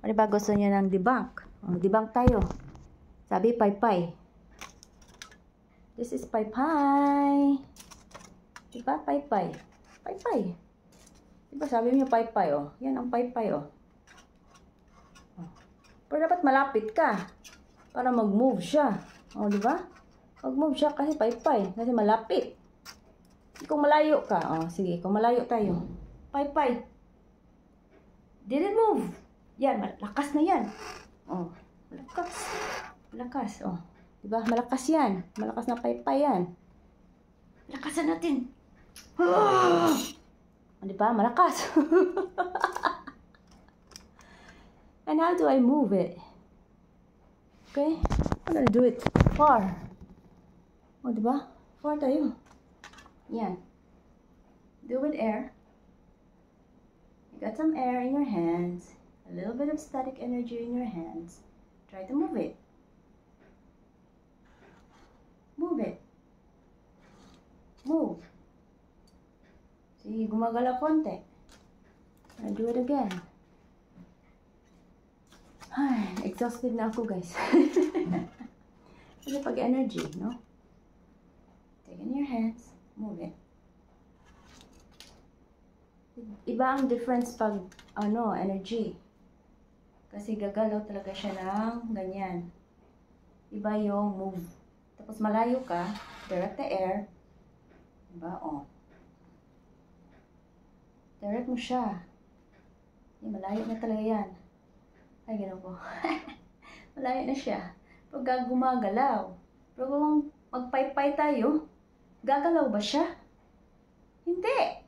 O diba gusto niya ng debunk? O, debunk tayo. Sabi, paypay. This is paypay. Diba, paypay? Paypay. Diba, sabi niya paypay, oh. Yan ang paypay, oh. Pero dapat malapit ka para mag-move siya. O, diba? Mag-move siya kasi paypay. Kasi malapit. Kung malayo ka, o, sige, kung malayo tayo. Paypay. Didn't move. Yan, malakas na yan. O, malakas. Malakas, o. Diba? Malakas yan. Malakas na paypay yan. Malakasan natin. O, diba? Malakas. And how do I move it? Okay? I'm gonna do it far. O, diba? Far tayo. Yan. Do with air. You got some air in your hands. A little bit of static energy in your hands. Try to move it. Move it. Move. See, gumagala konti. I'll do it again. Ay, exhausted na ako, guys. Kasi pag energy, no? Take in your hands. Move it. Iba ang difference pag, energy. Kasi gagalaw talaga siya ng ganyan. Iba yung move. Tapos malayo ka, direct the air. Diba? O. Direct mo siya. Malayo na talaga yan. Ay, gano'n po. Malayo na siya. Pag gumagalaw. Pero kung magpaypay tayo, gagalaw ba siya? Hindi.